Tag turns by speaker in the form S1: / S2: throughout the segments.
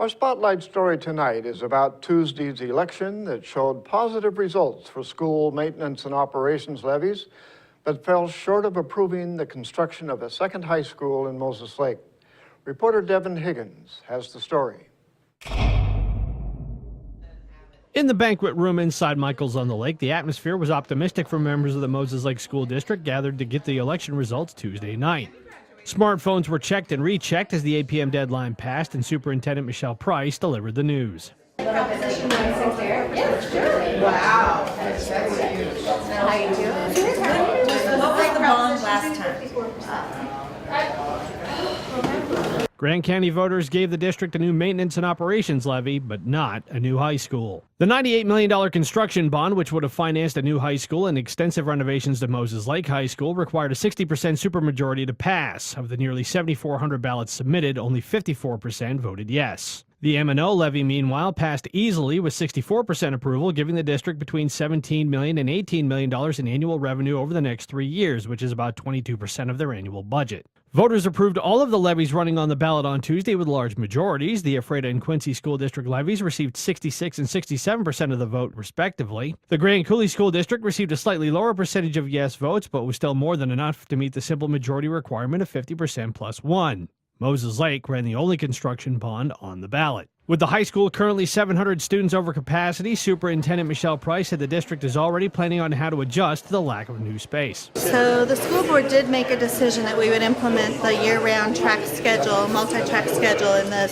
S1: Our spotlight story tonight is about Tuesday's election that showed positive results for school maintenance and operations levies, but fell short of approving the construction of a second high school in Moses Lake. Reporter Devin Higgins has the story.
S2: In the banquet room inside Michael's on the Lake, the atmosphere was optimistic for members of the Moses Lake School District gathered to get the election results Tuesday night. Smartphones were checked and rechecked as the 8 p.m. deadline passed, and Superintendent Michelle Price delivered the news.
S3: Wow, that's huge. How you doing? What was the bond last time?
S2: Grand County voters gave the district a new maintenance and operations levy, but not a new high school. The $98 million construction bond, which would have financed a new high school and extensive renovations to Moses Lake High School, required a 60% supermajority to pass. Of the nearly 7,400 ballots submitted, only 54% voted yes. The M&O levy, meanwhile, passed easily with 64% approval, giving the district between $17 million and $18 million in annual revenue over the next 3 years, which is about 22% of their annual budget. Voters approved all of the levies running on the ballot on Tuesday with large majorities. The Ephrata and Quincy School District levies received 66 and 67% of the vote, respectively. The Grand Coulee School District received a slightly lower percentage of yes votes, but was still more than enough to meet the simple majority requirement of 50% plus one. Moses Lake ran the only construction bond on the ballot. With the high school currently 700 students over capacity, Superintendent Michelle Price said the district is already planning on how to adjust to the lack of new space.
S4: So the school board did make a decision that we would implement the year-round track schedule, multi-track schedule in the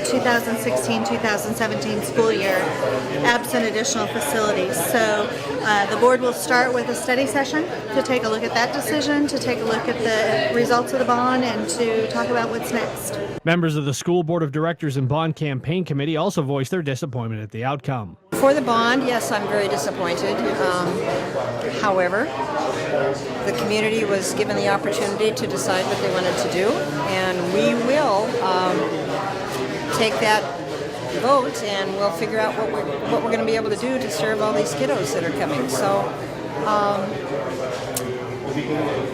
S4: 2016-2017 school year, absent additional facilities. So the board will start with a study session to take a look at that decision, to take a look at the results of the bond, and to talk about what's next.
S2: Members of the school board of directors and bond campaign committee also voiced their disappointment at the outcome.
S5: For the bond, yes, I'm very disappointed. However, the community was given the opportunity to decide what they wanted to do, and we will take that vote and we'll figure out what we're going to be able to do to serve all these kiddos that are coming. So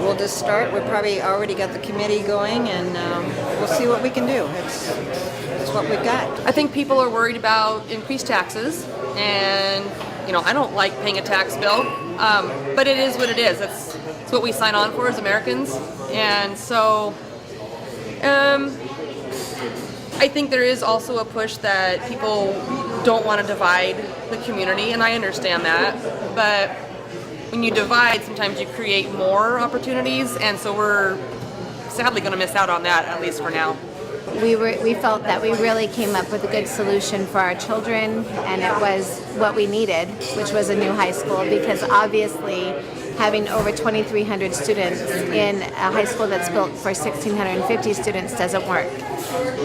S5: we'll just start. We've probably already got the committee going, and we'll see what we can do. It's what we've got.
S6: I think people are worried about increased taxes, and I don't like paying a tax bill, but it is what it is. It's what we sign on for as Americans, and so I think there is also a push that people don't want to divide the community, and I understand that, but when you divide, sometimes you create more opportunities, and so we're sadly going to miss out on that, at least for now.
S3: We felt that we really came up with a good solution for our children, and it was what we needed, which was a new high school, because obviously having over 2,300 students in a high school that's built for 1,650 students doesn't work.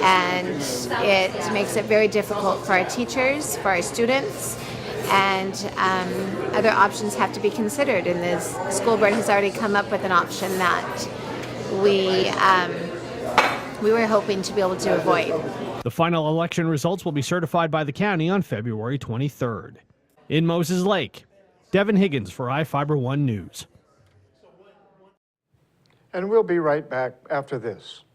S3: And it makes it very difficult for our teachers, for our students, and other options have to be considered. And the school board has already come up with an option that we were hoping to be able to avoid.
S2: The final election results will be certified by the county on February 23rd. In Moses Lake, Devin Higgins for iFIBER 1 News.
S1: And we'll be right back after this.